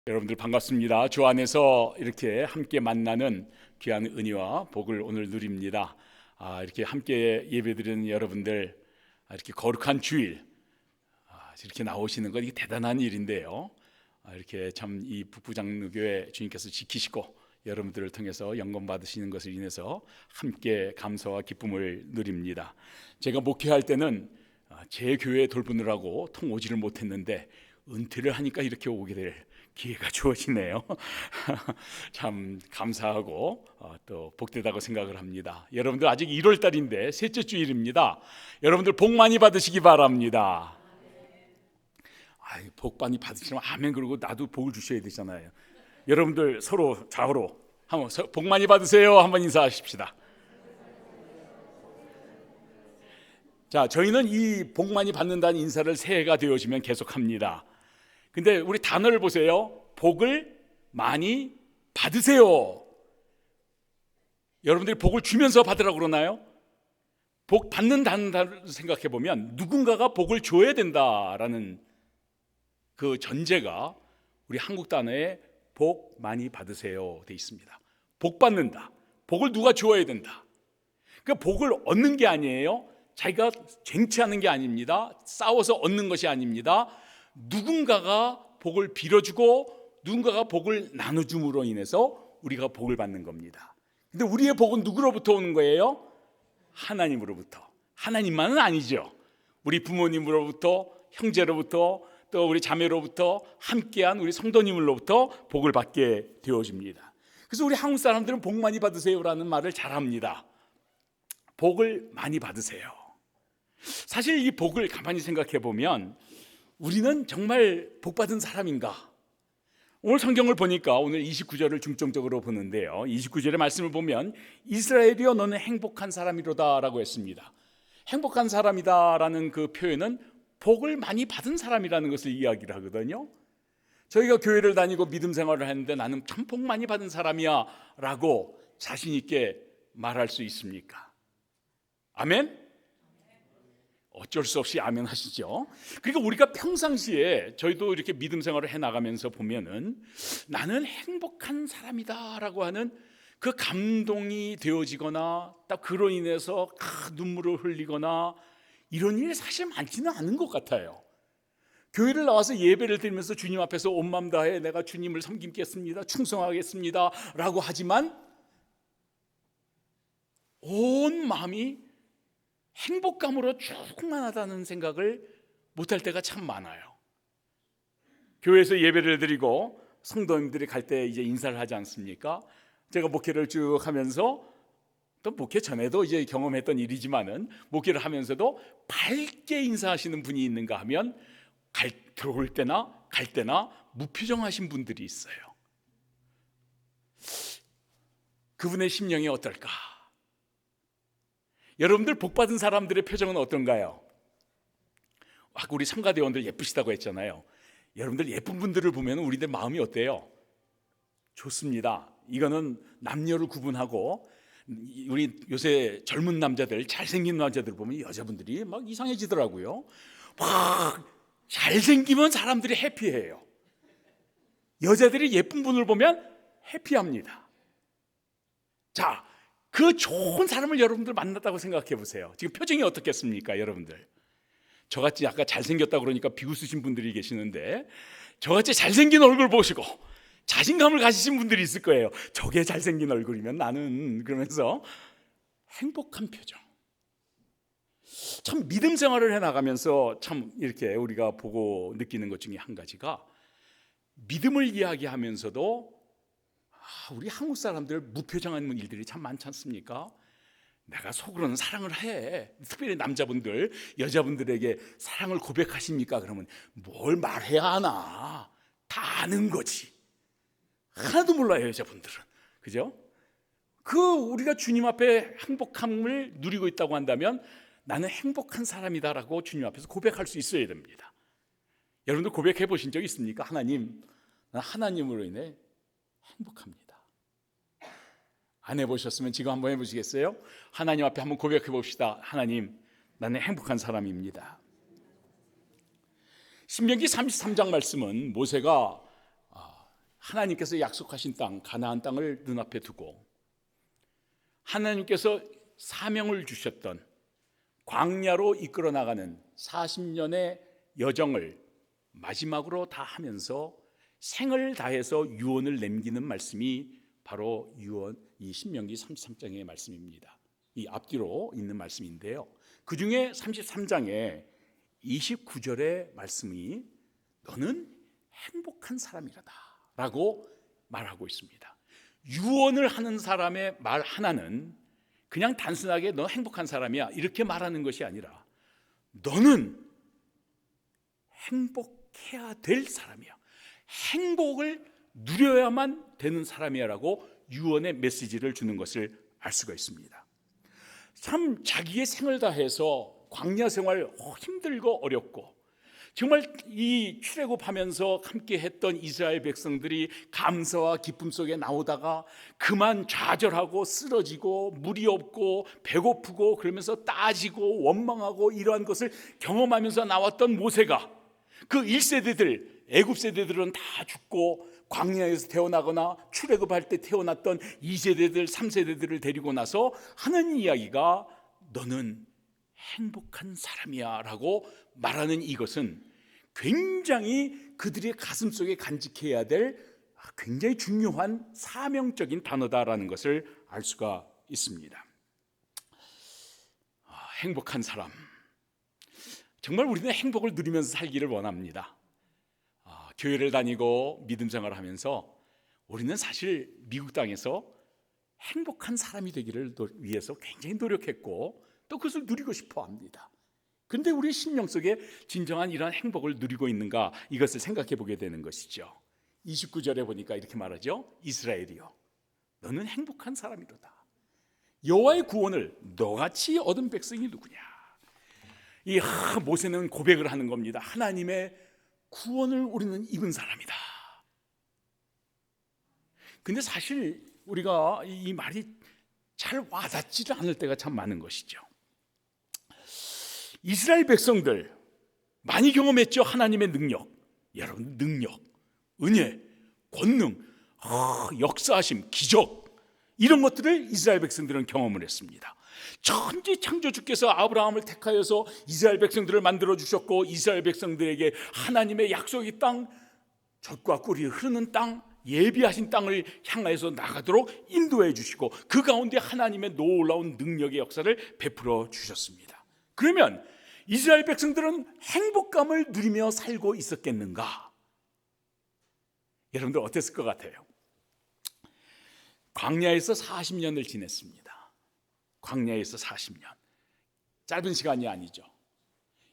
여러분들 반갑습니다. 주 안에서 이렇게 함께 만나는 귀한 은혜와 복을 오늘 누립니다. 이렇게 함께 예배드리는 여러분들, 이렇게 거룩한 주일 이렇게 나오시는 건 이게 대단한 일인데요. 이렇게 참 이 북부장로교회 주님께서 지키시고 여러분들을 통해서 영광 받으시는 것을 인해서 함께 감사와 기쁨을 누립니다. 제가 목회할 때는 제 교회 돌보느라고 통 오지를 못했는데 은퇴를 하니까 이렇게 오게 될 기회가 주어지네요. 참 감사하고 또 복되다고 생각을 합니다. 여러분들 아직 1월 달인데 셋째 주일입니다. 여러분들 복 많이 받으시기 바랍니다. 복 많이 받으시면 아멘 그러고 나도 복을 주셔야 되잖아요. 여러분들 서로 좌우로 한번 복 많이 받으세요 한번 인사하십시다. 자, 저희는 이 복 많이 받는다는 인사를 새해가 되어지면 계속합니다. 근데 우리 단어를 보세요. 복을 많이 받으세요. 여러분들이 복을 주면서 받으라고 그러나요? 복 받는다는 단어를 생각해 보면 누군가가 복을 줘야 된다라는 그 전제가 우리 한국 단어에 복 많이 받으세요 돼 있습니다. 복 받는다. 복을 누가 주어야 된다. 그 복을 얻는 게 아니에요. 자기가 쟁취하는 게 아닙니다. 싸워서 얻는 것이 아닙니다. 누군가가 복을 빌어주고 누군가가 복을 나눠줌으로 인해서 우리가 복을 받는 겁니다. 근데 우리의 복은 누구로부터 오는 거예요? 하나님으로부터. 하나님만은 아니죠. 우리 부모님으로부터, 형제로부터, 또 우리 자매로부터, 함께한 우리 성도님으로부터 복을 받게 되어집니다. 그래서 우리 한국 사람들은 복 많이 받으세요라는 말을 잘합니다. 복을 많이 받으세요. 사실 이 복을 가만히 생각해 보면 우리는 정말 복 받은 사람인가? 오늘 성경을 보니까 오늘 29절을 중점적으로 보는데요. 29절의 말씀을 보면 이스라엘이여 너는 행복한 사람이로다 라고 했습니다. 행복한 사람이다라는 그 표현은 복을 많이 받은 사람이라는 것을 이야기를 하거든요. 저희가 교회를 다니고 믿음 생활을 하는데 나는 참 복 많이 받은 사람이야 라고 자신 있게 말할 수 있습니까? 아멘? 어쩔 수 없이 아멘 하시죠. 그러니까 우리가 평상시에 저희도 이렇게 믿음 생활을 해나가면서 보면은 나는 행복한 사람이다 라고 하는 그 감동이 되어지거나 딱 그로 인해서 눈물을 흘리거나 이런 일이 사실 많지는 않은 것 같아요. 교회를 나와서 예배를 드리면서 주님 앞에서 온 마음 다해 내가 주님을 섬기겠습니다, 충성하겠습니다 라고 하지만 온 마음이 행복감으로 충만하다는 생각을 못할 때가 참 많아요. 교회에서 예배를 드리고 성도님들이 갈 때 이제 인사를 하지 않습니까? 제가 목회를 쭉 하면서 또 목회 전에도 이제 경험했던 일이지만은 목회를 하면서도 밝게 인사하시는 분이 있는가 하면 들어올 때나 갈 때나 무표정하신 분들이 있어요. 그분의 심령이 어떨까? 여러분들 복받은 사람들의 표정은 어떤가요? 우리 성가대원들 예쁘시다고 했잖아요. 여러분들 예쁜 분들을 보면 우리들 마음이 어때요? 좋습니다. 이거는 남녀를 구분하고 우리 요새 젊은 남자들, 잘생긴 남자들 보면 여자분들이 막 이상해지더라고요. 막 잘생기면 사람들이 해피해요. 여자들이 예쁜 분을 보면 해피합니다. 자, 그 좋은 사람을 여러분들 만났다고 생각해 보세요. 지금 표정이 어떻겠습니까, 여러분들? 저같이 아까 잘생겼다고 그러니까 비웃으신 분들이 계시는데 저같이 잘생긴 얼굴 보시고 자신감을 가지신 분들이 있을 거예요. 저게 잘생긴 얼굴이면 나는 그러면서 행복한 표정. 참 믿음 생활을 해나가면서 참 이렇게 우리가 보고 느끼는 것 중에 한 가지가 믿음을 이야기하면서도 우리 한국 사람들 무표정한 일들이 참 많지 않습니까? 내가 속으로는 사랑을 해. 특별히 남자분들, 여자분들에게 사랑을 고백하십니까? 그러면 뭘 말해야 하나? 다 아는 거지. 하나도 몰라요, 여자분들은. 그죠? 우리가 주님 앞에 행복함을 누리고 있다고 한다면 나는 행복한 사람이다라고 주님 앞에서 고백할 수 있어야 됩니다. 여러분들 고백해 보신 적 있습니까? 하나님, 난 하나님으로 인해 행복합니다. 안 해보셨으면 지금 한번 해보시겠어요? 하나님 앞에 한번 고백해 봅시다. 하나님, 나는 행복한 사람입니다. 신명기 33장 말씀은 모세가 하나님께서 약속하신 땅, 가나안 땅을 눈앞에 두고 하나님께서 사명을 주셨던 광야로 이끌어 나가는 40년의 여정을 마지막으로 다 하면서 생을 다해서 유언을 남기는 말씀이 바로 이 신명기 33장의 말씀입니다. 이 앞뒤로 있는 말씀인데요, 그 중에 33장에 29절의 말씀이 너는 행복한 사람이라다 라고 말하고 있습니다. 유언을 하는 사람의 말 하나는 그냥 단순하게 너 행복한 사람이야 이렇게 말하는 것이 아니라 너는 행복해야 될 사람이야, 행복을 누려야만 되는 사람이야 라고 유언의 메시지를 주는 것을 알 수가 있습니다. 참 자기의 생을 다해서 광야 생활 힘들고 어렵고 정말 이 출애굽하면서 함께 했던 이스라엘 백성들이 감사와 기쁨 속에 나오다가 그만 좌절하고 쓰러지고 물이 없고 배고프고 그러면서 따지고 원망하고 이러한 것을 경험하면서 나왔던 모세가 그 1세대들 애굽 세대들은 다 죽고 광야에서 태어나거나 출애굽할 때 태어났던 2세대들 3세대들을 데리고 나서 하는 이야기가 너는 행복한 사람이야 라고 말하는 이것은 굉장히 그들의 가슴 속에 간직해야 될 굉장히 중요한 사명적인 단어다라는 것을 알 수가 있습니다. 행복한 사람, 정말 우리는 행복을 누리면서 살기를 원합니다. 교회를 다니고 믿음 생활을 하면서 우리는 사실 미국 땅에서 행복한 사람이 되기를 위해서 굉장히 노력했고 또 그것을 누리고 싶어 합니다. 그런데 우리 심령 속에 진정한 이러한 행복을 누리고 있는가, 이것을 생각해 보게 되는 것이죠. 29절에 보니까 이렇게 말하죠. 이스라엘이여 너는 행복한 사람이로다. 여호와의 구원을 너같이 얻은 백성이 누구냐. 이 모세는 고백을 하는 겁니다. 하나님의 구원을 우리는 입은 사람이다. 근데 사실 우리가 이 말이 잘 와닿지를 않을 때가 참 많은 것이죠. 이스라엘 백성들 많이 경험했죠. 하나님의 능력, 여러분 능력, 은혜, 권능, 역사하심, 기적, 이런 것들을 이스라엘 백성들은 경험을 했습니다. 천지 창조주께서 아브라함을 택하여서 이스라엘 백성들을 만들어 주셨고 이스라엘 백성들에게 하나님의 약속의 땅, 젖과 꿀이 흐르는 땅, 예비하신 땅을 향하여서 나가도록 인도해 주시고 그 가운데 하나님의 놀라운 능력의 역사를 베풀어 주셨습니다. 그러면 이스라엘 백성들은 행복감을 누리며 살고 있었겠는가? 여러분들 어땠을 것 같아요? 광야에서 40년을 지냈습니다. 광야에서 40년, 짧은 시간이 아니죠.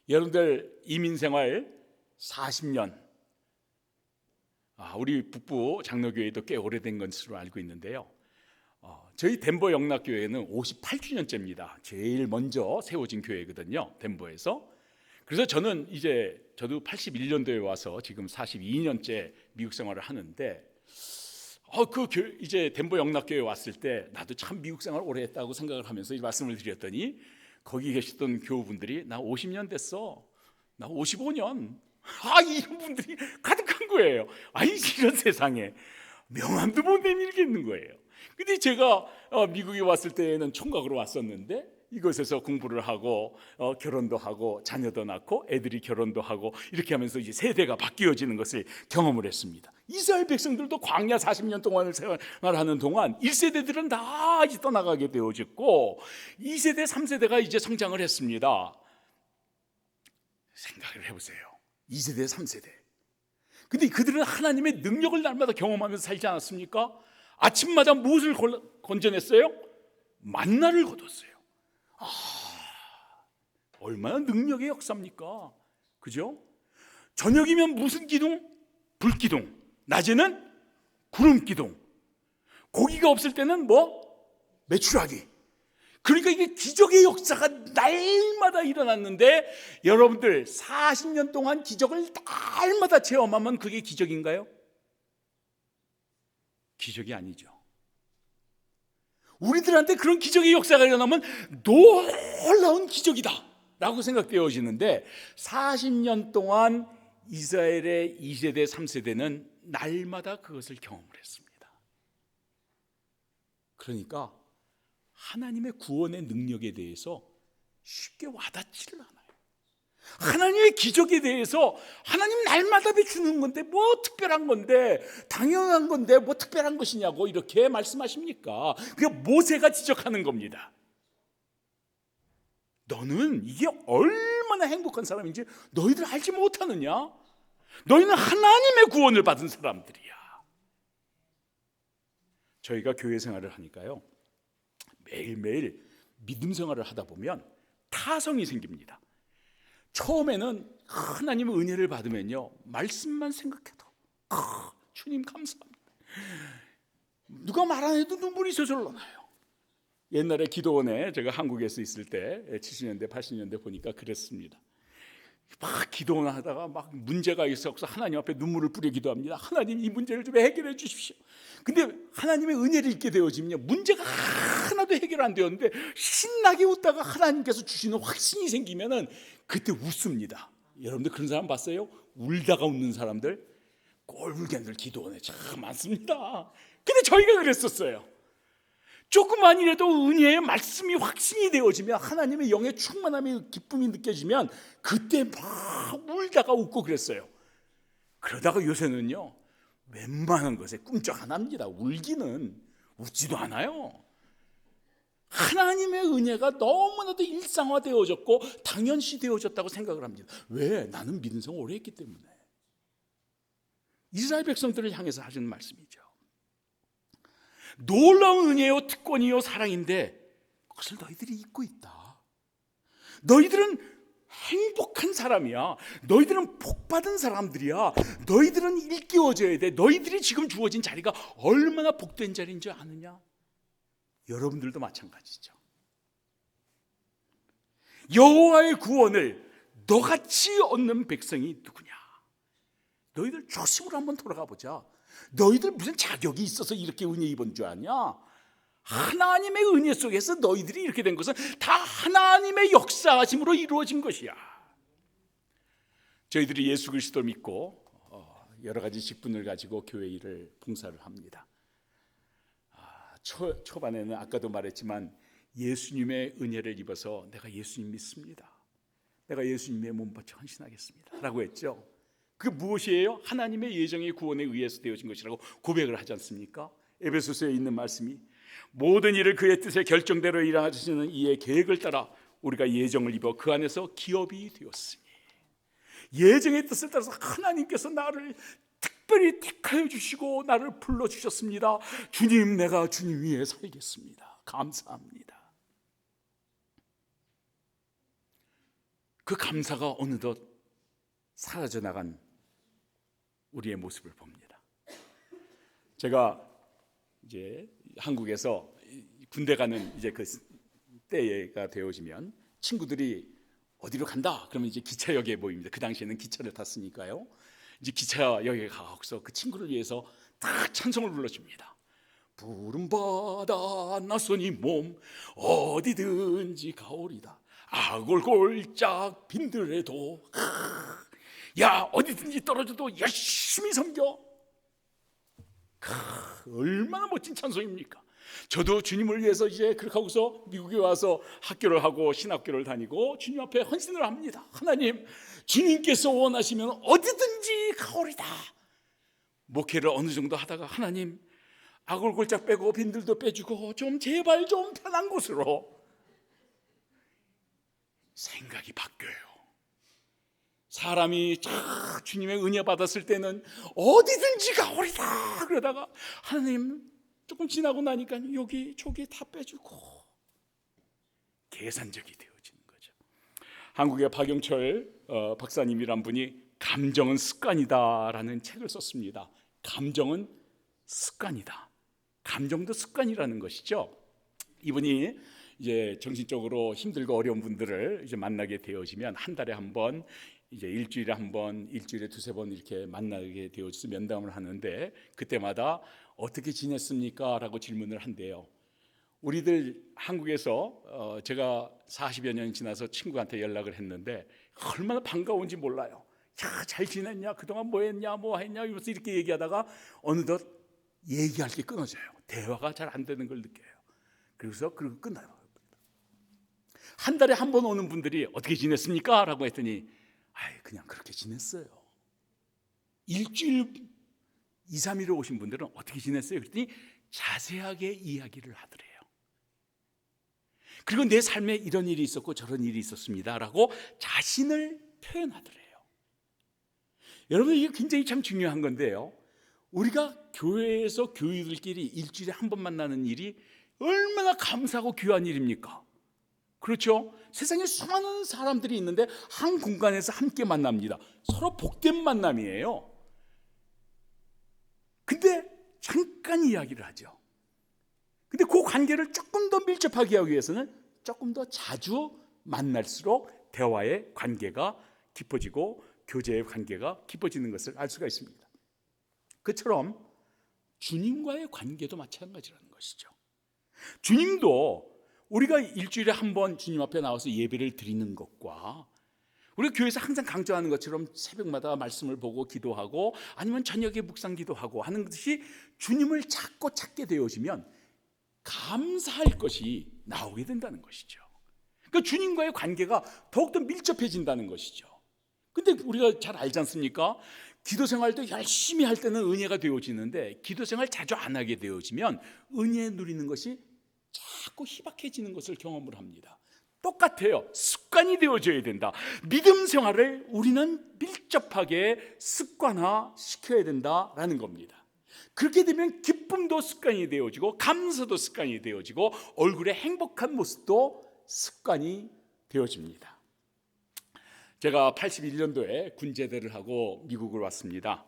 여러분들 이민생활 40년, 우리 북부 장로교회도 꽤 오래된 것으로 알고 있는데요, 저희 덴버 영락교회는 58주년째입니다. 제일 먼저 세워진 교회거든요, 덴버에서. 그래서 저는 저도 81년도에 와서 지금 42년째 미국 생활을 하는데 이제 덴버 영락교회 왔을 때 나도 참 미국 생활 오래 했다고 생각을 하면서 이 말씀을 드렸더니 거기 계시던 교우분들이 나 50년 됐어, 나 55년, 이런 분들이 가득한 거예요. 이런 세상에 명함도 못 내밀겠는 거예요. 근데 제가 미국에 왔을 때에는 총각으로 왔었는데 이곳에서 공부를 하고 결혼도 하고 자녀도 낳고 애들이 결혼도 하고 이렇게 하면서 이제 세대가 바뀌어지는 것을 경험을 했습니다. 이스라엘 백성들도 광야 40년 동안을 생활하는 동안 1세대들은 다 이제 떠나가게 되어졌고 2세대 3세대가 이제 성장을 했습니다. 생각을 해보세요. 2세대 3세대. 근데 그들은 하나님의 능력을 날마다 경험하면서 살지 않았습니까? 아침마다 무엇을 건져냈어요? 만나를 거뒀어요. 얼마나 능력의 역사입니까? 그죠? 저녁이면 무슨 기둥? 불기둥. 낮에는 구름 기둥. 고기가 없을 때는 메추라기. 그러니까 이게 기적의 역사가 날마다 일어났는데 여러분들 40년 동안 기적을 날마다 체험하면 그게 기적인가요? 기적이 아니죠. 우리들한테 그런 기적의 역사가 일어나면 놀라운 기적이다 라고 생각되어지는데 40년 동안 이스라엘의 2세대 3세대는 날마다 그것을 경험을 했습니다. 그러니까 하나님의 구원의 능력에 대해서 쉽게 와닿지를 않아요. 하나님의 기적에 대해서 하나님 날마다 베푸는 건데 뭐 특별한 건데, 당연한 건데 뭐 특별한 것이냐고 이렇게 말씀하십니까? 그게 모세가 지적하는 겁니다. 너는 이게 얼마나 행복한 사람인지 너희들 알지 못하느냐? 너희는 하나님의 구원을 받은 사람들이야. 저희가 교회 생활을 하니까요, 매일매일 믿음 생활을 하다 보면 타성이 생깁니다. 처음에는 하나님의 은혜를 받으면요, 말씀만 생각해도 주님 감사합니다. 누가 말 안 해도 눈물이 저절로 나요. 옛날에 기도원에 제가 한국에서 있을 때 70년대 80년대 보니까 그랬습니다. 막 기도원 하다가 막 문제가 있어서 하나님 앞에 눈물을 뿌려 기도합니다. 하나님 이 문제를 좀 해결해 주십시오. 근데 하나님의 은혜를 잊게 되어지면요, 문제가 하나도 해결 안 되었는데 신나게 웃다가 하나님께서 주시는 확신이 생기면은 그때 웃습니다. 여러분들 그런 사람 봤어요? 울다가 웃는 사람들, 꼴불견들 기도원에 참 많습니다. 근데 저희가 그랬었어요. 조금만이라도 은혜의 말씀이 확신이 되어지면, 하나님의 영의 충만함의 기쁨이 느껴지면 그때 막 울다가 웃고 그랬어요. 그러다가 요새는요, 웬만한 것에 꿈쩍 안 합니다. 울기는, 웃지도 않아요. 하나님의 은혜가 너무나도 일상화되어졌고 당연시 되어졌다고 생각을 합니다. 왜? 나는 믿음 생활 오래 했기 때문에. 이스라엘 백성들을 향해서 하시는 말씀이죠. 놀라운 은혜요 특권이요 사랑인데 그것을 너희들이 잊고 있다. 너희들은 행복한 사람이야. 너희들은 복받은 사람들이야. 너희들은 일깨워져야 돼. 너희들이 지금 주어진 자리가 얼마나 복된 자리인 줄 아느냐? 여러분들도 마찬가지죠. 여호와의 구원을 너같이 얻는 백성이 누구냐? 너희들 초심으로 한번 돌아가 보자. 너희들 무슨 자격이 있어서 이렇게 은혜 입은 줄 아냐? 하나님의 은혜 속에서 너희들이 이렇게 된 것은 다 하나님의 역사하심으로 이루어진 것이야. 저희들이 예수 그리스도를 믿고 여러 가지 직분을 가지고 교회 일을 봉사를 합니다. 초반에는 아까도 말했지만 예수님의 은혜를 입어서 내가 예수님 믿습니다. 내가 예수님의 몸바쳐 헌신하겠습니다 라고 했죠. 그게 무엇이에요? 하나님의 예정의 구원에 의해서 되어진 것이라고 고백을 하지 않습니까? 에베소서에 있는 말씀이 모든 일을 그의 뜻의 결정대로 일하시는 이의 계획을 따라 우리가 예정을 입어 그 안에서 기업이 되었으니, 예정의 뜻을 따라서 하나님께서 나를 특별히 택하여 주시고 나를 불러주셨습니다. 주님, 내가 주님 위에 살겠습니다. 감사합니다. 그 감사가 어느덧 사라져 나간 우리의 모습을 봅니다. 제가 이제 한국에서 군대 가는 이제 그 때가 되어지면 친구들이 어디로 간다 그러면 이제 기차역에 모입니다. 그 당시에는 기차를 탔으니까요. 이제 기차역에 가서 그 친구를 위해서 딱 찬송을 불러줍니다. 푸른 바다 낯선 이 몸 어디든지 가오리다. 아골골짝 빈들에도 야 어디든지 떨어져도 열심히 섬겨. 얼마나 멋진 찬송입니까? 저도 주님을 위해서 이제 그렇게 하고서 미국에 와서 학교를 하고 신학교를 다니고 주님 앞에 헌신을 합니다. 하나님, 주님께서 원하시면 어디든지 가오리다. 목회를 어느 정도 하다가 하나님, 아골골짝 빼고 빈들도 빼주고 좀 제발 좀 편한 곳으로. 생각이 바뀌어요. 사람이 주님의 은혜 받았을 때는 어디든지 가오리다 그러다가 하나님 조금 지나고 나니까 여기 저기 다 빼주고 계산적이 되어지는 거죠. 한국의 박영철 박사님이란 분이 감정은 습관이다라는 책을 썼습니다. 감정은 습관이다. 감정도 습관이라는 것이죠. 이분이 이제 정신적으로 힘들고 어려운 분들을 이제 만나게 되어지면 한 달에 한 번, 이제 일주일에 한 번, 일주일에 두세 번 이렇게 만나게 되어서 면담을 하는데 그때마다 어떻게 지냈습니까? 라고 질문을 한대요. 우리들 한국에서 제가 40여 년 지나서 친구한테 연락을 했는데 얼마나 반가운지 몰라요. 야, 잘 지냈냐? 그동안 뭐 했냐? 뭐 했냐? 이러면서 이렇게 얘기하다가 어느덧 얘기할 게 끊어져요. 대화가 잘 안 되는 걸 느껴요. 그래서 그리고 끝나요. 한 달에 한 번 오는 분들이 어떻게 지냈습니까? 라고 했더니 그냥 그렇게 지냈어요. 일주일 2, 3일에 오신 분들은 어떻게 지냈어요? 그랬더니 자세하게 이야기를 하더래요. 그리고 내 삶에 이런 일이 있었고 저런 일이 있었습니다 라고 자신을 표현하더래요. 여러분, 이게 굉장히 참 중요한 건데요, 우리가 교회에서 교우들끼리 일주일에 한 번 만나는 일이 얼마나 감사하고 귀한 일입니까? 그렇죠? 세상에 수많은 사람들이 있는데 한 공간에서 함께 만납니다. 서로 복된 만남이에요. 근데 잠깐 이야기를 하죠. 근데 그 관계를 조금 더 밀접하게 하기 위해서는 조금 더 자주 만날수록 대화의 관계가 깊어지고 교제의 관계가 깊어지는 것을 알 수가 있습니다. 그처럼 주님과의 관계도 마찬가지라는 것이죠. 주님도 우리가 일주일에 한 번 주님 앞에 나와서 예배를 드리는 것과 우리 교회에서 항상 강조하는 것처럼 새벽마다 말씀을 보고 기도하고 아니면 저녁에 묵상 기도하고 하는 것이 주님을 찾게 되어지면 감사할 것이 나오게 된다는 것이죠. 그러니까 주님과의 관계가 더욱더 밀접해진다는 것이죠. 근데 우리가 잘 알지 않습니까? 기도 생활도 열심히 할 때는 은혜가 되어지는데 기도 생활 자주 안 하게 되어지면 은혜 누리는 것이 자꾸 희박해지는 것을 경험을 합니다. 똑같아요. 습관이 되어져야 된다. 믿음 생활을 우리는 밀접하게 습관화 시켜야 된다라는 겁니다. 그렇게 되면 기쁨도 습관이 되어지고 감사도 습관이 되어지고 얼굴에 행복한 모습도 습관이 되어집니다. 제가 81년도에 군 제대를 하고 미국을 왔습니다.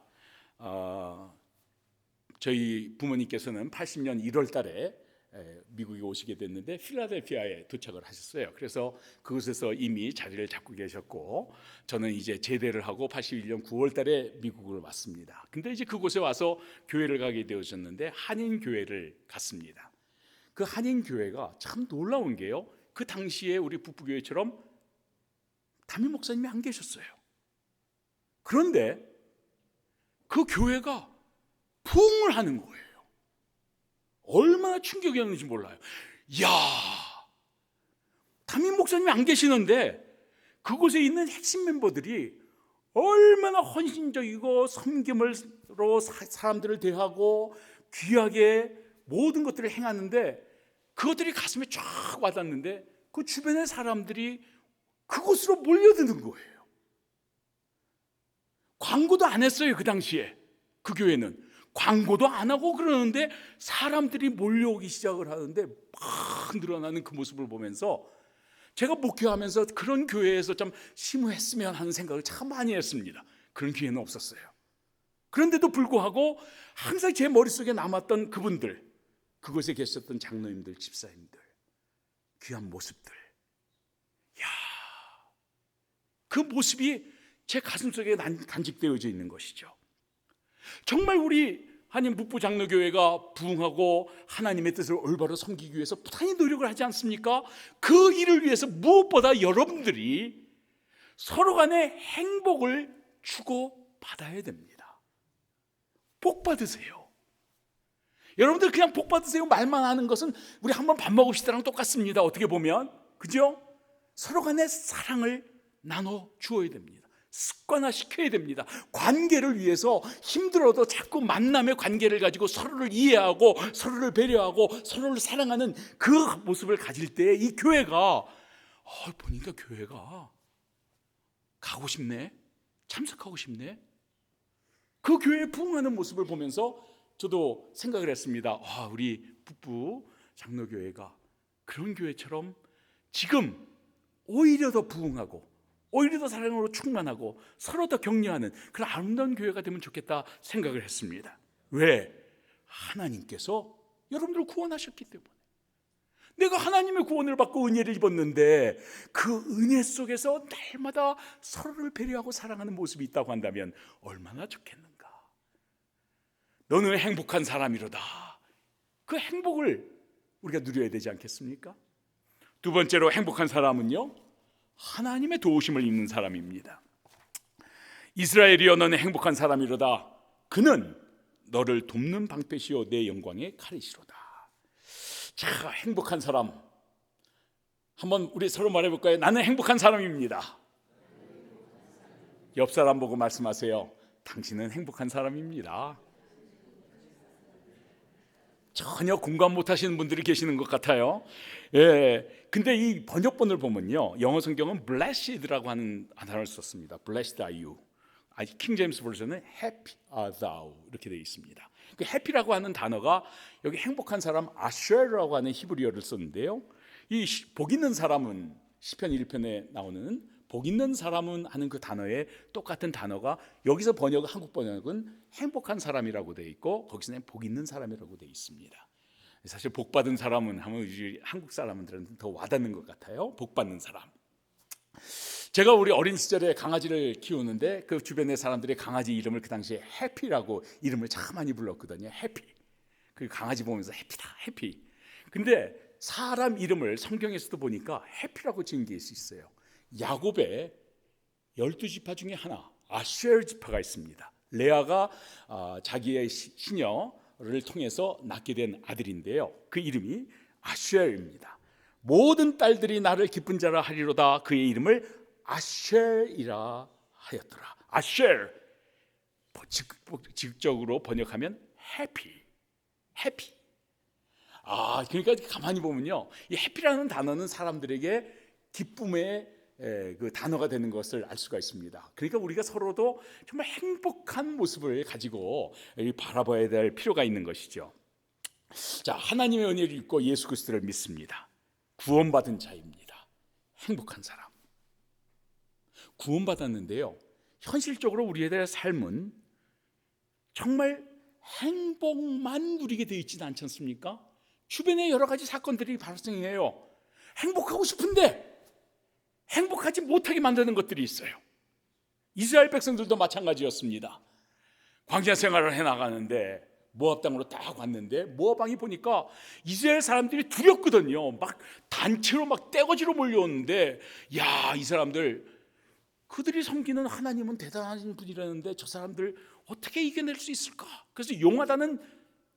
저희 부모님께서는 80년 1월 달에 미국에 오시게 됐는데 필라델피아에 도착을 하셨어요. 그래서 그곳에서 이미 자리를 잡고 계셨고 저는 이제 제대를 하고 81년 9월 달에 미국을 왔습니다. 근데 이제 그곳에 와서 교회를 가게 되어졌는데 한인 교회를 갔습니다. 그 한인 교회가 참 놀라운 게요, 그 당시에 우리 북부교회처럼 담임 목사님이 안 계셨어요. 그런데 그 교회가 부흥을 하는 거예요. 얼마나 충격이었는지 몰라요. 이야, 담임 목사님이 안 계시는데 그곳에 있는 핵심 멤버들이 얼마나 헌신적이고 섬김으로 사람들을 대하고 귀하게 모든 것들을 행하는데 그것들이 가슴에 쫙 와닿는데 그 주변의 사람들이 그곳으로 몰려드는 거예요. 광고도 안 했어요. 그 당시에 그 교회는 광고도 안 하고 그러는데 사람들이 몰려오기 시작을 하는데 막 늘어나는 그 모습을 보면서 제가 목회하면서 그런 교회에서 좀 심우했으면 하는 생각을 참 많이 했습니다. 그런 기회는 없었어요. 그런데도 불구하고 항상 제 머릿속에 남았던 그분들, 그곳에 계셨던 장로님들, 집사님들, 귀한 모습들, 그 모습이 제 가슴속에 간직되어져 있는 것이죠. 정말 우리 한인 북부 장로교회가 부흥하고 하나님의 뜻을 올바로 섬기기 위해서 부단히 노력을 하지 않습니까? 그 일을 위해서 무엇보다 여러분들이 서로 간에 행복을 주고 받아야 됩니다. 복 받으세요. 여러분들 그냥 복 받으세요 말만 하는 것은 우리 한번 밥 먹읍시다랑 똑같습니다. 어떻게 보면, 그죠? 서로 간에 사랑을 나눠 주어야 됩니다. 습관화 시켜야 됩니다. 관계를 위해서 힘들어도 자꾸 만남의 관계를 가지고 서로를 이해하고 서로를 배려하고 서로를 사랑하는 그 모습을 가질 때 이 교회가 보니까 교회가 가고 싶네, 참석하고 싶네. 그 교회에 부흥하는 모습을 보면서 저도 생각을 했습니다. 우리 북부 장로교회가 그런 교회처럼 지금 오히려 더 부흥하고 오히려 더 사랑으로 충만하고 서로 더 격려하는 그런 아름다운 교회가 되면 좋겠다 생각을 했습니다. 왜? 하나님께서 여러분들을 구원하셨기 때문에. 내가 하나님의 구원을 받고 은혜를 입었는데 그 은혜 속에서 날마다 서로를 배려하고 사랑하는 모습이 있다고 한다면 얼마나 좋겠는가. 너는 행복한 사람이로다. 그 행복을 우리가 누려야 되지 않겠습니까? 두 번째로 행복한 사람은요, 하나님의 도우심을 입는 사람입니다. 이스라엘이여 너는 행복한 사람이로다. 그는 너를 돕는 방패시요 내 영광의 칼이시로다. 자, 행복한 사람. 한번 우리 서로 말해볼까요? 나는 행복한 사람입니다. 옆 사람 보고 말씀하세요. 당신은 행복한 사람입니다. 전혀 공감 못하시는 분들이 계시는 것 같아요. 예, 근데 이 번역본을 보면요, 영어 성경은 blessed라고 하는 단어를 썼습니다. Blessed are you. 킹 제임스 버전은 happy are thou 이렇게 되어 있습니다. 그 happy라고 하는 단어가 여기 행복한 사람 아쉐르라고 하는 히브리어를 썼는데요, 이 복 있는 사람은 시편 1편에 나오는 복 있는 사람은 하는 그 단어에 똑같은 단어가 여기서 한국 번역은 행복한 사람이라고 되어 있고 거기서는 복 있는 사람이라고 되어 있습니다. 사실 복 받은 사람은 하면 한국 사람들한테 더 와닿는 것 같아요. 복 받는 사람. 제가 우리 어린 시절에 강아지를 키우는데 그 주변의 사람들이 강아지 이름을 그 당시에 해피라고 이름을 참 많이 불렀거든요. 해피. 그 강아지 보면서 해피다, 해피. 근데 사람 이름을 성경에서도 보니까 해피라고 지은 게 있어요. 야곱의 12지파 중에 하나 아쉐르 지파가 있습니다. 레아가 자기의 시녀를 통해서 낳게 된 아들인데요, 그 이름이 아쉐르입니다. 모든 딸들이 나를 기쁜 자라 하리로다. 그의 이름을 아쉐르이라 하였더라. 아쉐르, 직접적으로 번역하면 해피, 해피. 그러니까 가만히 보면요, 이 해피라는 단어는 사람들에게 기쁨의 그 단어가 되는 것을 알 수가 있습니다. 그러니까 우리가 서로도 정말 행복한 모습을 가지고 바라봐야 될 필요가 있는 것이죠. 자, 하나님의 은혜를 입고 예수 그리스도를 믿습니다. 구원받은 자입니다. 행복한 사람. 구원받았는데요, 현실적으로 우리의 삶은 정말 행복만 누리게 되어 있지는 않지 않습니까? 주변에 여러 가지 사건들이 발생해요. 행복하고 싶은데 행복하지 못하게 만드는 것들이 있어요. 이스라엘 백성들도 마찬가지였습니다. 광야 생활을 해나가는데 모압 땅으로 딱 왔는데 모압 왕이 보니까 이스라엘 사람들이 두렵거든요. 막 단체로 막 떼거지로 몰려오는데, 야, 이 사람들, 그들이 섬기는 하나님은 대단한 분이라는데 저 사람들 어떻게 이겨낼 수 있을까? 그래서 용하다는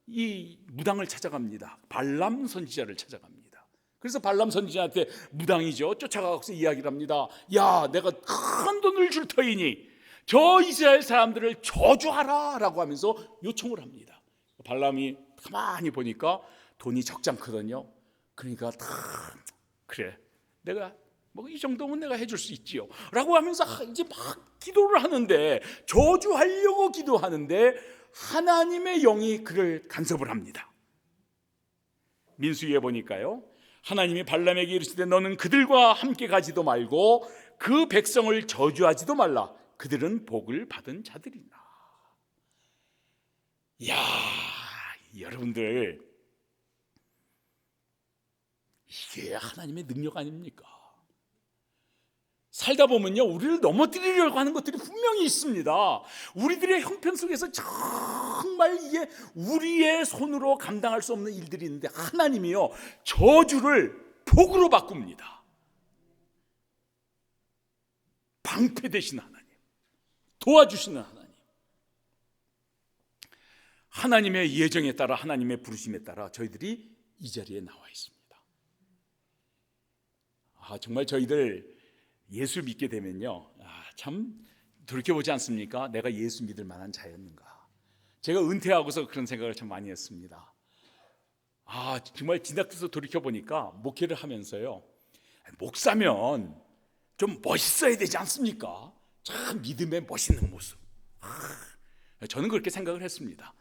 이 무당을 찾아갑니다. 발람 선지자를 찾아갑니다. 그래서 발람 선지자한테 무당이죠, 쫓아가서 이야기를 합니다. 야, 내가 큰 돈을 줄 터이니 저 이스라엘 사람들을 저주하라 라고 하면서 요청을 합니다. 발람이 가만히 보니까 돈이 적지 않거든요. 그러니까 그래, 내가 뭐 이 정도면 내가 해줄 수 있지요 라고 하면서 이제 막 기도를 하는데, 저주하려고 기도하는데 하나님의 영이 그를 간섭을 합니다. 민수기에 보니까요, 하나님이 발람에게 이르시되 너는 그들과 함께 가지도 말고 그 백성을 저주하지도 말라. 그들은 복을 받은 자들이나. 이야, 여러분들, 이게 하나님의 능력 아닙니까? 살다 보면요, 우리를 넘어뜨리려고 하는 것들이 분명히 있습니다. 우리들의 형편 속에서 정말 이게 우리의 손으로 감당할 수 없는 일들이 있는데 하나님이요, 저주를 복으로 바꿉니다. 방패 되신 하나님, 도와주시는 하나님. 하나님의 예정에 따라, 하나님의 부르심에 따라 저희들이 이 자리에 나와 있습니다. 정말 저희들 예수 믿게 되면요, 참 돌이켜보지 않습니까? 내가 예수 믿을 만한 자였는가? 제가 은퇴하고서 그런 생각을 참 많이 했습니다. 정말 지나쳐서 돌이켜보니까 목회를 하면서요, 목사면 좀 멋있어야 되지 않습니까? 참 믿음의 멋있는 모습. 저는 그렇게 생각을 했습니다.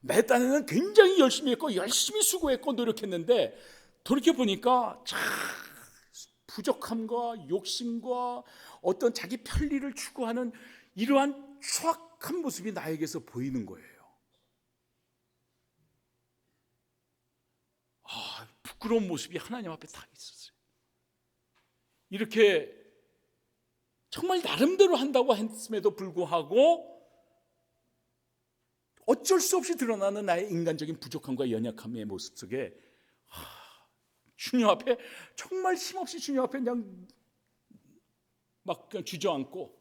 내 딴에는 굉장히 열심히 했고 열심히 수고했고 노력했는데 돌이켜보니까 참 부족함과 욕심과 어떤 자기 편리를 추구하는 이러한 추악한 모습이 나에게서 보이는 거예요. 부끄러운 모습이 하나님 앞에 다 있었어요. 이렇게 정말 나름대로 한다고 했음에도 불구하고 어쩔 수 없이 드러나는 나의 인간적인 부족함과 연약함의 모습 속에 주님 앞에 정말 힘없이 주님 앞에 그냥 주저앉고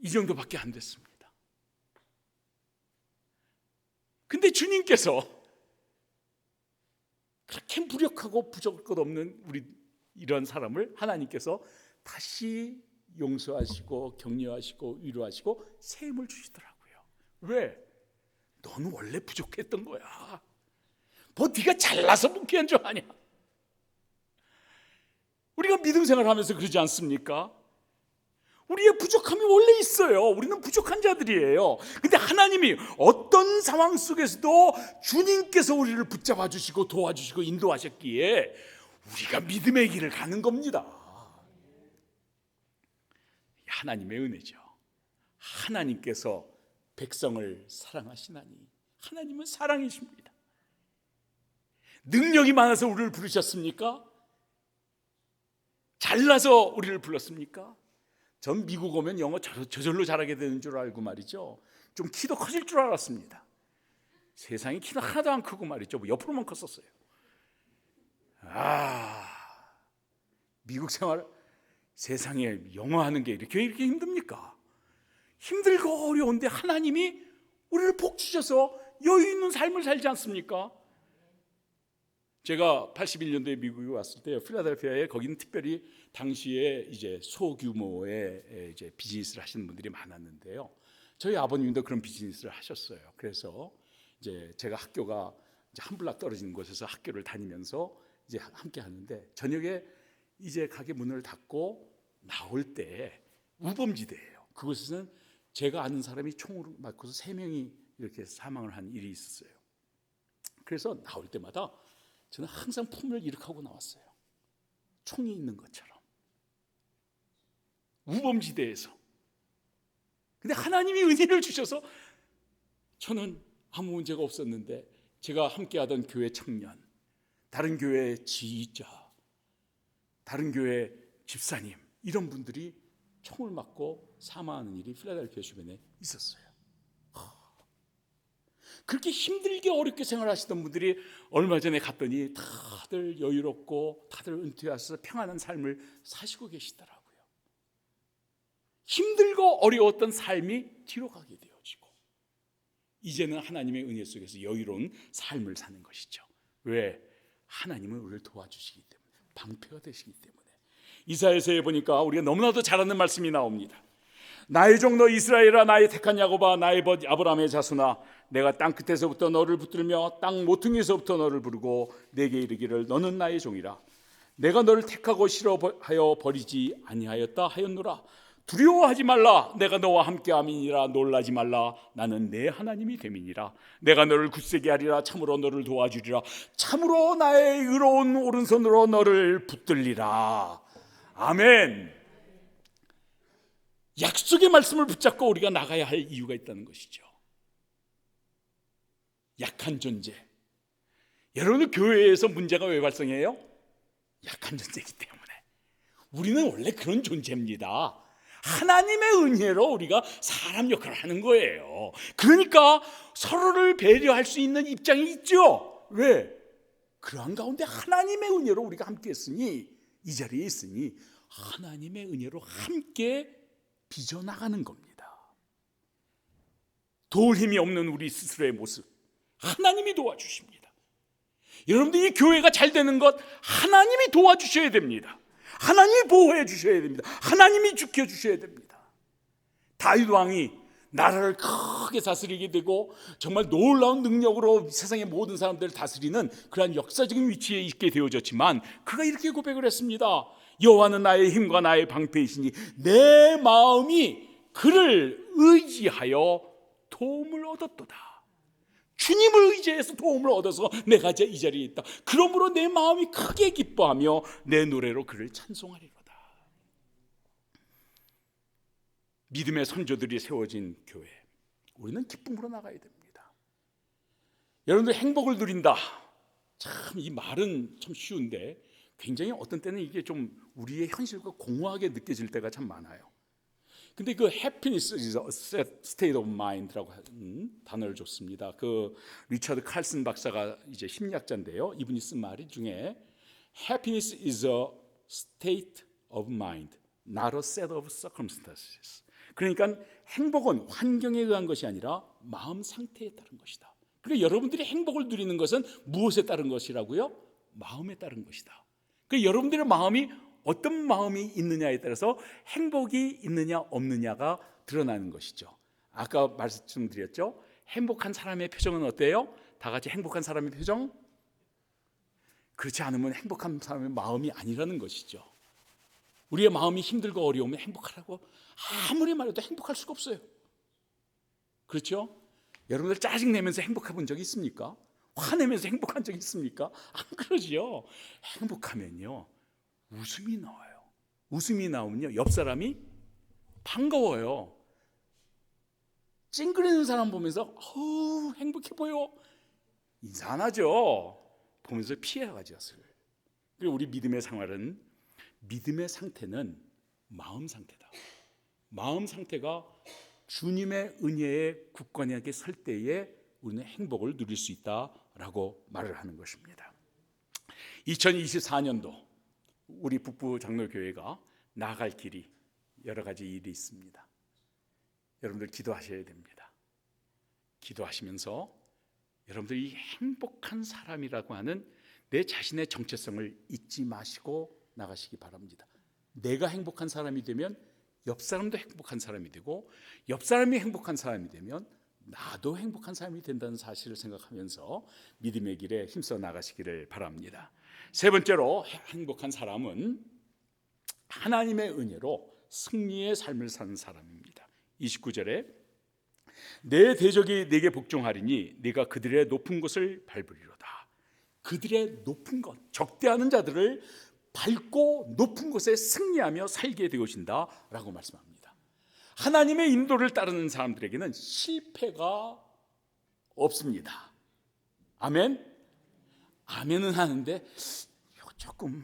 이 정도밖에 안 됐습니다. 근데 주님께서 그렇게 무력하고 부족할 것 없는 우리 이런 사람을 하나님께서 다시 용서하시고 격려하시고 위로하시고 새 힘을 주시더라고요. 왜? 너는 원래 부족했던 거야. 뭐 네가 잘나서 목회한 줄 아냐? 우리가 믿음 생활하면서 그러지 않습니까? 우리의 부족함이 원래 있어요. 우리는 부족한 자들이에요. 근데 하나님이 어떤 상황 속에서도 주님께서 우리를 붙잡아 주시고 도와주시고 인도하셨기에 우리가 믿음의 길을 가는 겁니다. 하나님의 은혜죠. 하나님께서 백성을 사랑하시나니 하나님은 사랑이십니다. 능력이 많아서 우리를 부르셨습니까? 잘나서 우리를 불렀습니까? 전 미국 오면 영어 저절로 잘하게 되는 줄 알고 말이죠. 좀 키도 커질 줄 알았습니다. 세상에 키는 하나도 안 크고 말이죠. 뭐 옆으로만 컸었어요. 미국 생활 세상에 영어 하는 게 이렇게 힘듭니까? 힘들고 어려운데 하나님이 우리를 복 주셔서 여유 있는 삶을 살지 않습니까? 제가 81년도에 미국에 왔을 때 필라델피아에 거기는 특별히 당시에 이제 소규모의 이제 비즈니스를 하시는 분들이 많았는데요. 저희 아버님도 그런 비즈니스를 하셨어요. 그래서 이제 제가 학교가 이제 한 블락 떨어진 곳에서 학교를 다니면서 이제 함께 하는데 저녁에 이제 가게 문을 닫고 나올 때 우범지대예요. 그곳에서는 제가 아는 사람이 총으로 맞고서 3명이 이렇게 사망을 한 일이 있었어요. 그래서 나올 때마다 저는 항상 품을 일으키고 나왔어요. 총이 있는 것처럼. 우범지대에서. 근데 하나님이 은혜를 주셔서 저는 아무 문제가 없었는데 제가 함께하던 교회 청년, 다른 교회 지휘자, 다른 교회 집사님 이런 분들이 총을 맞고 사망하는 일이 필라델피아 주변에 있었어요. 그렇게 힘들게 어렵게 생활하시던 분들이 얼마 전에 갔더니 다들 여유롭고 다들 은퇴하셔서 평안한 삶을 사시고 계시더라고요. 힘들고 어려웠던 삶이 뒤로 가게 되어지고 이제는 하나님의 은혜 속에서 여유로운 삶을 사는 것이죠. 왜? 하나님은 우리를 도와주시기 때문에, 방패가 되시기 때문에. 이사야서에 보니까 우리가 너무나도 잘 아는 말씀이 나옵니다. 나의 종너 이스라엘아, 나의 택한 야곱아, 나의 벗 아브라함의 자손아, 내가 땅 끝에서부터 너를 붙들며 땅 모퉁이에서부터 너를 부르고 내게 이르기를 너는 나의 종이라. 내가 너를 택하고 싫어하여 버리지 아니하였다 하였노라. 두려워하지 말라. 내가 너와 함께함이니라. 놀라지 말라. 나는 내 하나님이 됨이니라. 내가 너를 굳세게 하리라. 참으로 너를 도와주리라. 참으로 나의 의로운 오른손으로 너를 붙들리라. 아멘. 약속의 말씀을 붙잡고 우리가 나가야 할 이유가 있다는 것이죠. 약한 존재. 여러분, 교회에서 문제가 왜 발생해요? 약한 존재이기 때문에. 우리는 원래 그런 존재입니다. 하나님의 은혜로 우리가 사람 역할을 하는 거예요. 그러니까 서로를 배려할 수 있는 입장이 있죠. 왜? 그러한 가운데 하나님의 은혜로 우리가 함께 했으니, 이 자리에 있으니 하나님의 은혜로 함께 빚어나가는 겁니다. 도울 힘이 없는 우리 스스로의 모습, 하나님이 도와주십니다. 여러분들, 이 교회가 잘 되는 것 하나님이 도와주셔야 됩니다. 하나님이 보호해 주셔야 됩니다. 하나님이 지켜주셔야 됩니다. 다윗 왕이 나라를 크게 다스리게 되고 정말 놀라운 능력으로 세상의 모든 사람들을 다스리는 그러한 역사적인 위치에 있게 되어졌지만 그가 이렇게 고백을 했습니다. 여호와는 나의 힘과 나의 방패이시니 내 마음이 그를 의지하여 도움을 얻었도다. 주님을 의지해서 도움을 얻어서 내가 이 자리에 있다. 그러므로 내 마음이 크게 기뻐하며 내 노래로 그를 찬송하리로다. 믿음의 선조들이 세워진 교회, 우리는 기쁨으로 나가야 됩니다. 여러분들, 행복을 누린다, 참 이 말은 참 쉬운데 굉장히 어떤 때는 이게 좀 우리의 현실과 공허하게 느껴질 때가 참 많아요. 근데 그 happiness is a state of mind라고 하는 단어를 줬습니다. 그 리처드 칼슨 박사가 이제 심리학자인데요. 이분이 쓴 말 중에 happiness is a state of mind, not a set of circumstances. 그러니까 행복은 환경에 의한 것이 아니라 마음 상태에 따른 것이다. 그러니까 여러분들이 행복을 누리는 것은 무엇에 따른 것이라고요? 마음에 따른 것이다. 그러니까 여러분들의 마음이 어떤 마음이 있느냐에 따라서 행복이 있느냐 없느냐가 드러나는 것이죠. 아까 말씀드렸죠. 행복한 사람의 표정은 어때요? 다 같이 행복한 사람의 표정? 그렇지 않으면 행복한 사람의 마음이 아니라는 것이죠. 우리의 마음이 힘들고 어려우면 행복하라고 아무리 말해도 행복할 수가 없어요. 그렇죠? 여러분들 짜증내면서 행복해 본 적이 있습니까? 화내면서 행복한 적이 있습니까? 안 그러죠. 행복하면요 웃음이 나와요. 웃음이 나오면요 옆 사람이 반가워요. 찡그리는 사람 보면서 행복해 보여. 인사 안 하죠. 보면서 피해가죠. 그리고 우리 믿음의 생활은, 믿음의 상태는 마음 상태다. 마음 상태가 주님의 은혜의 굳건하게 설 때에 우리는 행복을 누릴 수 있다라고 말을 하는 것입니다. 2024년도 우리 북부 장로교회가 나아갈 길이 여러 가지 일이 있습니다. 여러분들 기도하셔야 됩니다. 기도하시면서 여러분들 이 행복한 사람이라고 하는 내 자신의 정체성을 잊지 마시고 나가시기 바랍니다. 내가 행복한 사람이 되면 옆 사람도 행복한 사람이 되고, 옆 사람이 행복한 사람이 되면 나도 행복한 사람이 된다는 사실을 생각하면서 믿음의 길에 힘써 나가시기를 바랍니다. 세 번째로 행복한 사람은 하나님의 은혜로 승리의 삶을 사는 사람입니다. 29절에 내 대적이 내게 복종하리니 네가 그들의 높은 곳을 밟으리로다. 그들의 높은 것, 적대하는 자들을 밟고 높은 곳에 승리하며 살게 되어진다 라고 말씀합니다. 하나님의 인도를 따르는 사람들에게는 실패가 없습니다. 아멘? 아멘은 하는데 조금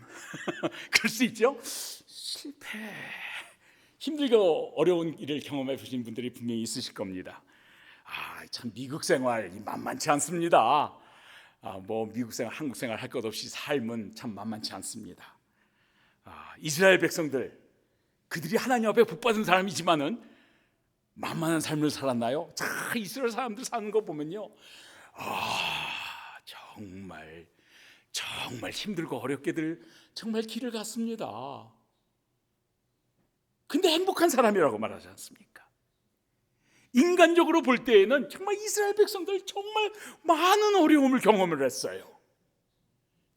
그럴 수 있죠. 실패, 힘들고 어려운 일을 경험해 보신 분들이 분명히 있으실 겁니다. 참 미국 생활이 만만치 않습니다. 뭐 미국 생활, 한국 생활 할 것 없이 삶은 참 만만치 않습니다. 이스라엘 백성들, 그들이 하나님 앞에 복받은 사람이지만은 만만한 삶을 살았나요? 이스라엘 사람들 사는 거 보면요, 정말 힘들고 어렵게들 정말 길을 갔습니다. 근데 행복한 사람이라고 말하지 않습니까? 인간적으로 볼 때에는 정말 이스라엘 백성들 정말 많은 어려움을 경험을 했어요.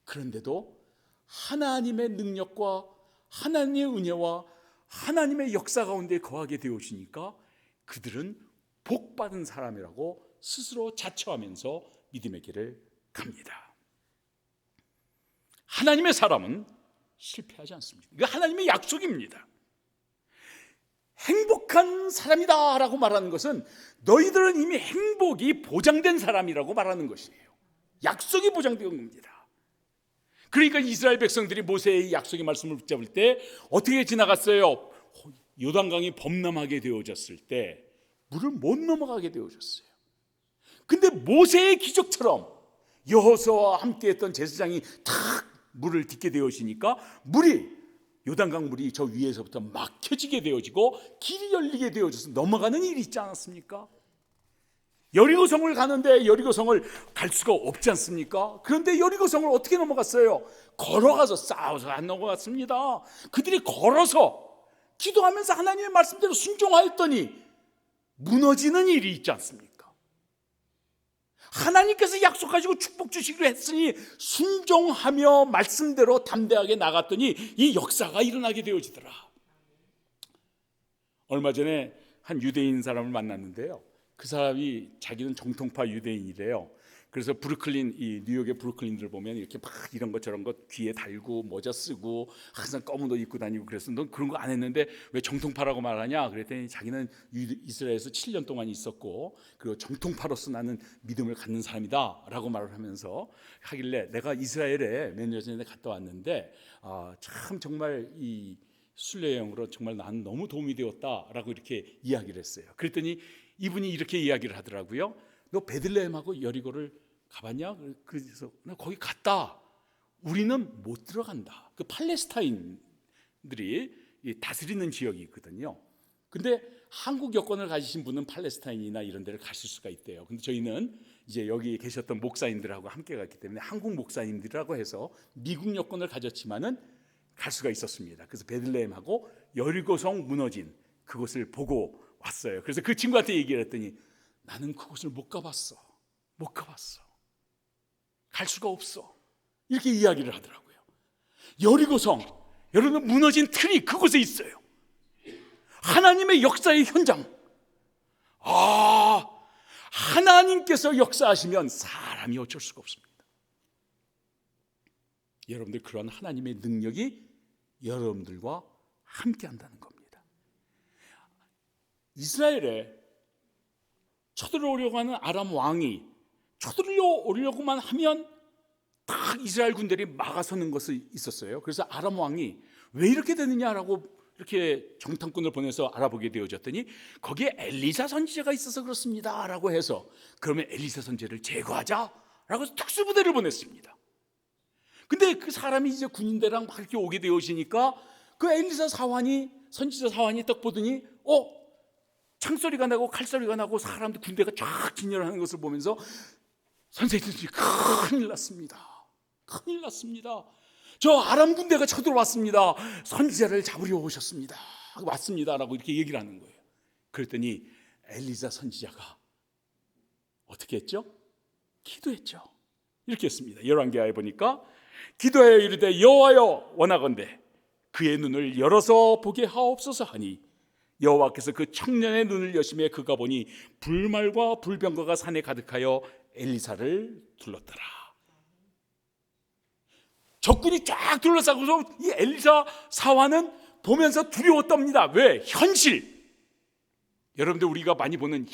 그런데도 하나님의 능력과 하나님의 은혜와 하나님의 역사 가운데 거하게 되어지니까 그들은 복받은 사람이라고 스스로 자처하면서 믿음의 길을 갑니다. 하나님의 사람은 실패하지 않습니다. 이거 하나님의 약속입니다. 행복한 사람이다 라고 말하는 것은 너희들은 이미 행복이 보장된 사람이라고 말하는 것이에요. 약속이 보장된 겁니다. 그러니까 이스라엘 백성들이 모세의 약속의 말씀을 붙잡을 때 어떻게 지나갔어요? 요단강이 범람하게 되어졌을 때 물을 못 넘어가게 되어졌어요. 근데 모세의 기적처럼 여호수아와 함께했던 제사장이 탁 물을 딛게 되어지니까 요단강 물이 저 위에서부터 막혀지게 되어지고 길이 열리게 되어져서 넘어가는 일이 있지 않았습니까? 여리고성을 가는데 여리고성을 갈 수가 없지 않습니까? 그런데 여리고성을 어떻게 넘어갔어요? 걸어가서, 싸워서 안 넘어갔습니다. 그들이 걸어서 기도하면서 하나님의 말씀대로 순종하였더니 무너지는 일이 있지 않습니까? 하나님께서 약속하시고 축복 주시기로 했으니 순종하며 말씀대로 담대하게 나갔더니 이 역사가 일어나게 되어지더라. 얼마 전에 한 유대인 사람을 만났는데요, 그 사람이 자기는 정통파 유대인이래요. 그래서 이 뉴욕의 브루클린들 보면 이렇게 막 이런 것 저런 것 귀에 달고 모자 쓰고 항상 검은 옷 입고 다니고 그래서 넌 그런 거 안 했는데 왜 정통파라고 말하냐 그랬더니 자기는 이스라엘에서 7년 동안 있었고 그리고 정통파로서 나는 믿음을 갖는 사람이다 라고 말을 하면서 하길래 내가 이스라엘에 몇 년 전에 갔다 왔는데 참 정말 이 순례 여행으로 정말 나는 너무 도움이 되었다라고 이렇게 이야기를 했어요. 그랬더니 이분이 이렇게 이야기를 하더라고요. 너 베들레헴하고 여리고를 가봤냐? 그래서 나 거기 갔다. 우리는 못 들어간다. 그 팔레스타인들이 다스리는 지역이 있거든요. 근데 한국 여권을 가지신 분은 팔레스타인이나 이런 데를 가실 수가 있대요. 근데 저희는 이제 여기 계셨던 목사님들하고 함께 갔기 때문에 한국 목사님들이라고 해서 미국 여권을 가졌지만은 갈 수가 있었습니다. 그래서 베들레헴하고 여리고성 무너진 그곳을 보고 왔어요. 그래서 그 친구한테 얘기를 했더니 나는 그곳을 못 가봤어. 갈 수가 없어. 이렇게 이야기를 하더라고요. 여리고성, 여러분 무너진 틀이 그곳에 있어요. 하나님의 역사의 현장. 하나님께서 역사하시면 사람이 어쩔 수가 없습니다. 여러분들 그런 하나님의 능력이 여러분들과 함께 한다는 겁니다. 이스라엘에 쳐들어오려고 하는 아람 왕이 쳐들어오려고만 하면 딱 이스라엘 군대들이 막아서는 것이 있었어요. 그래서 아람 왕이 왜 이렇게 되느냐라고 이렇게 정탐꾼을 보내서 알아보게 되어졌더니 거기에 엘리사 선지자가 있어서 그렇습니다 라고 해서 그러면 엘리사 선지자를 제거하자라고 특수부대를 보냈습니다. 근데 그 사람이 이제 군인대랑 막 이렇게 오게 되어지니까 그 엘리사 사환이 선지자 사환이 딱 보더니 창소리가 나고 칼소리가 나고 사람들 군대가 쫙 진열하는 것을 보면서 선생님들이 큰일 났습니다. 저 아람 군대가 쳐들어왔습니다. 선지자를 잡으려 오셨습니다. 왔습니다라고 이렇게 얘기를 하는 거예요. 그랬더니 엘리사 선지자가 어떻게 했죠? 기도했죠. 이렇게 했습니다. 열왕기하에 보니까 기도하여 이르되 여호와여 원하건대 그의 눈을 열어서 보게 하옵소서 하니 여호와께서 그 청년의 눈을 여심해 그가 보니 불말과 불병거가 산에 가득하여 엘리사를 둘렀더라. 적군이 쫙 둘러싸고서 이 엘리사 사환은 보면서 두려웠답니다. 왜? 현실. 여러분들 우리가 많이 보는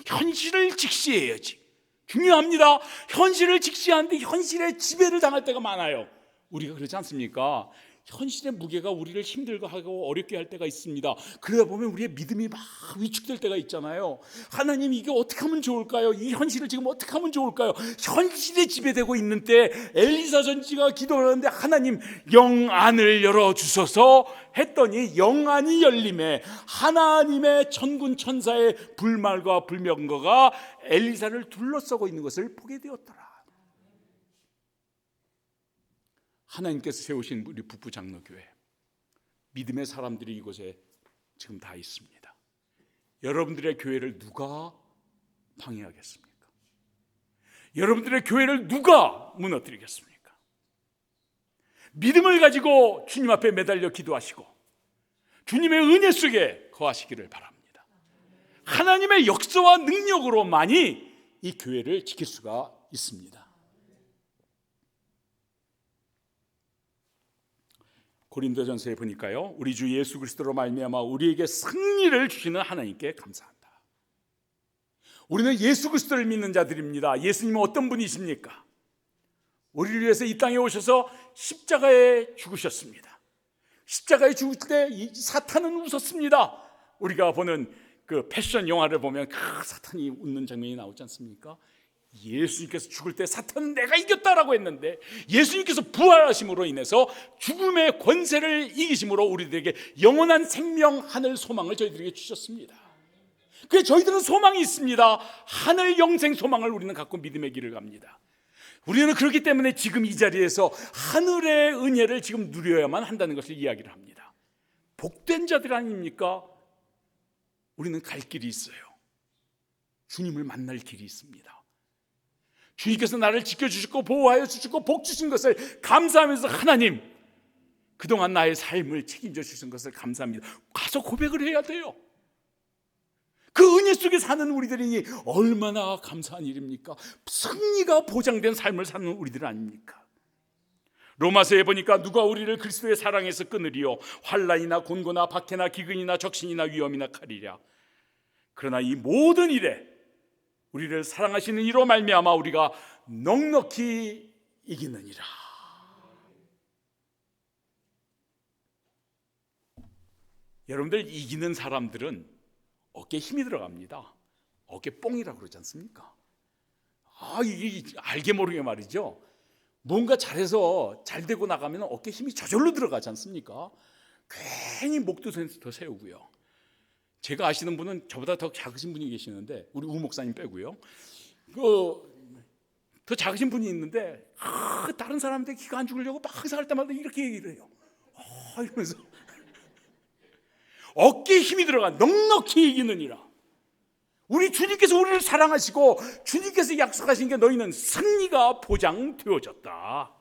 현실을 직시해야지. 중요합니다. 현실을 직시하는데 현실에 지배를 당할 때가 많아요. 우리가 그렇지 않습니까? 현실의 무게가 우리를 힘들게 하고 어렵게 할 때가 있습니다. 그러다 보면 우리의 믿음이 막 위축될 때가 있잖아요. 하나님 이게 어떻게 하면 좋을까요? 이 현실을 지금 어떻게 하면 좋을까요? 현실에 지배되고 있는 때 엘리사 선지가 기도를 하는데 하나님 영안을 열어주소서 했더니 영안이 열림에 하나님의 천군 천사의 불말과 불명거가 엘리사를 둘러싸고 있는 것을 보게 되었더라. 하나님께서 세우신 우리 북부 장로교회 믿음의 사람들이 이곳에 지금 다 있습니다. 여러분들의 교회를 누가 방해하겠습니까? 여러분들의 교회를 누가 무너뜨리겠습니까? 믿음을 가지고 주님 앞에 매달려 기도하시고 주님의 은혜 속에 거하시기를 바랍니다. 하나님의 역사와 능력으로만이 이 교회를 지킬 수가 있습니다. 고린도전서에 보니까요, 우리 주 예수 그리스도로 말미암아 우리에게 승리를 주시는 하나님께 감사한다. 우리는 예수 그리스도를 믿는 자들입니다. 예수님은 어떤 분이십니까? 우리를 위해서 이 땅에 오셔서 십자가에 죽으셨습니다. 십자가에 죽을 때 사탄은 웃었습니다. 우리가 보는 그 패션 영화를 보면 사탄이 웃는 장면이 나오지 않습니까? 예수님께서 죽을 때 사탄은 내가 이겼다라고 했는데 예수님께서 부활하심으로 인해서 죽음의 권세를 이기심으로 우리들에게 영원한 생명 하늘 소망을 저희들에게 주셨습니다. 그래서 저희들은 소망이 있습니다. 하늘 영생 소망을 우리는 갖고 믿음의 길을 갑니다. 우리는 그렇기 때문에 지금 이 자리에서 하늘의 은혜를 지금 누려야만 한다는 것을 이야기를 합니다. 복된 자들 아닙니까? 우리는 갈 길이 있어요. 주님을 만날 길이 있습니다. 주님께서 나를 지켜주시고 보호하여 주시고 복 주신 것을 감사하면서 하나님 그동안 나의 삶을 책임져 주신 것을 감사합니다. 가서 고백을 해야 돼요. 그 은혜 속에 사는 우리들이 얼마나 감사한 일입니까? 승리가 보장된 삶을 사는 우리들 아닙니까? 로마서에 보니까 누가 우리를 그리스도의 사랑에서 끊으리요? 환난이나 곤고나 박해나 기근이나 적신이나 위험이나 칼이랴. 그러나 이 모든 일에 우리를 사랑하시는 이로 말미암아 우리가 넉넉히 이기느니라. 여러분들 이기는 사람들은 어깨에 힘이 들어갑니다. 어깨 뽕이라고 그러지 않습니까? 이게 알게 모르게 말이죠. 뭔가 잘해서 잘 되고 나가면 어깨에 힘이 저절로 들어가지 않습니까? 괜히 목도 더 세우고요. 제가 아시는 분은 저보다 더 작으신 분이 계시는데, 우리 우 목사님 빼고요. 더 작으신 분이 있는데 다른 사람한테 기가 안 죽으려고 막 살 때마다 이렇게 얘기를 해요. 이러면서 어깨에 힘이 들어가 넉넉히 이기느니라. 우리 주님께서 우리를 사랑하시고 주님께서 약속하신 게 너희는 승리가 보장되어졌다.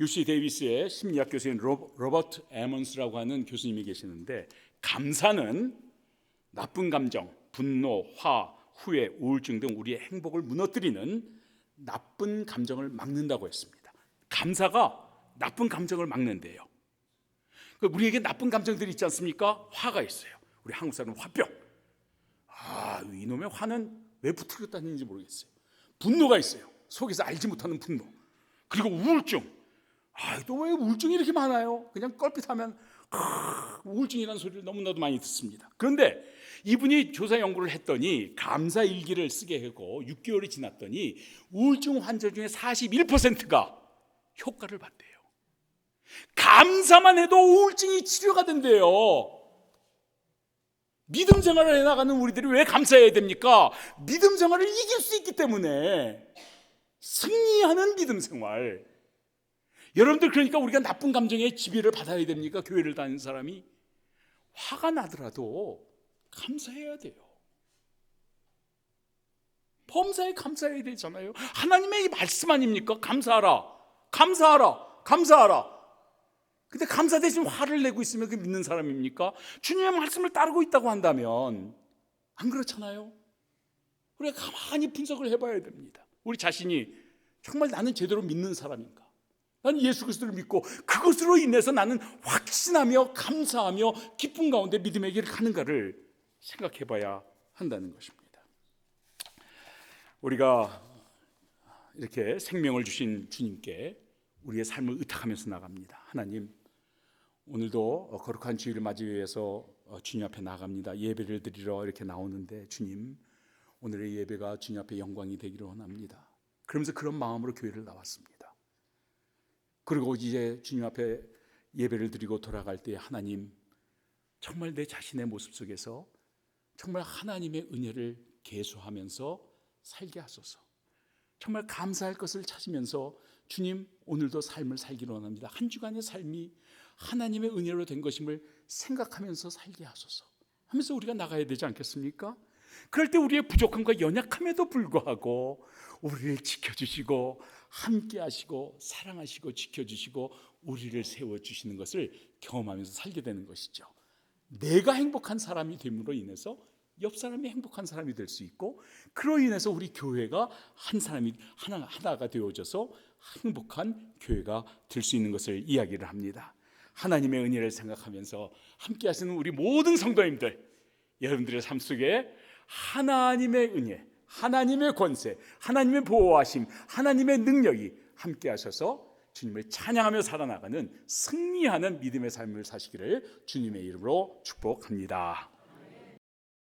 UC 데이비스의 심리학 교수인 로버트 에먼스라고 하는 교수님이 계시는데, 감사는 나쁜 감정, 분노, 화, 후회, 우울증 등 우리의 행복을 무너뜨리는 나쁜 감정을 막는다고 했습니다. 감사가 나쁜 감정을 막는데요. 우리에게 나쁜 감정들이 있지 않습니까? 화가 있어요. 우리 한국 사람은 화병. 이놈의 화는 왜 붙들고 다니는지 모르겠어요. 분노가 있어요. 속에서 알지 못하는 분노. 그리고 우울증. 또 왜 우울증이 이렇게 많아요? 그냥 껄핏하면 우울증이라는 소리를 너무나도 많이 듣습니다. 그런데 이분이 조사 연구를 했더니 감사 일기를 쓰게 하고 6개월이 지났더니 우울증 환자 중에 41%가 효과를 봤대요. 감사만 해도 우울증이 치료가 된대요. 믿음 생활을 해나가는 우리들이 왜 감사해야 됩니까? 믿음 생활을 이길 수 있기 때문에. 승리하는 믿음 생활. 여러분들, 그러니까 우리가 나쁜 감정에 지배를 받아야 됩니까? 교회를 다니는 사람이 화가 나더라도 감사해야 돼요. 범사에 감사해야 되잖아요. 하나님의 말씀 아닙니까? 감사하라, 감사하라, 감사하라. 근데 감사 대신 화를 내고 있으면 그게 믿는 사람입니까? 주님의 말씀을 따르고 있다고 한다면 안 그렇잖아요. 우리가 가만히 분석을 해봐야 됩니다. 우리 자신이 정말 나는 제대로 믿는 사람인가? 나는 예수 그리스도를 믿고 그것으로 인해서 나는 확신하며 감사하며 기쁨 가운데 믿음의 길을 가는가를 생각해 봐야 한다는 것입니다. 우리가 이렇게 생명을 주신 주님께 우리의 삶을 의탁하면서 나갑니다. 하나님, 오늘도 거룩한 주일을 맞이하기 위해서 주님 앞에 나갑니다. 예배를 드리러 이렇게 나오는데, 주님, 오늘의 예배가 주님 앞에 영광이 되기를 원합니다. 그러면서 그런 마음으로 교회를 나왔습니다. 그리고 이제 주님 앞에 예배를 드리고 돌아갈 때, 하나님, 정말 내 자신의 모습 속에서 정말 하나님의 은혜를 계수하면서 살게 하소서. 정말 감사할 것을 찾으면서 주님, 오늘도 삶을 살기를 원합니다. 한 주간의 삶이 하나님의 은혜로 된 것임을 생각하면서 살게 하소서 하면서 우리가 나가야 되지 않겠습니까? 그럴 때 우리의 부족함과 연약함에도 불구하고 우리를 지켜주시고 함께 하시고 사랑하시고 지켜주시고 우리를 세워주시는 것을 경험하면서 살게 되는 것이죠. 내가 행복한 사람이 됨으로 인해서 옆 사람이 행복한 사람이 될 수 있고, 그로 인해서 우리 교회가 한 사람이 하나가 되어져서 행복한 교회가 될 수 있는 것을 이야기를 합니다. 하나님의 은혜를 생각하면서 함께 하시는 우리 모든 성도님들, 여러분들의 삶 속에 하나님의 은혜, 하나님의 권세, 하나님의 보호하심, 하나님의 능력이 함께 하셔서 주님을 찬양하며 살아나가는 승리하는 믿음의 삶을 사시기를 주님의 이름으로 축복합니다.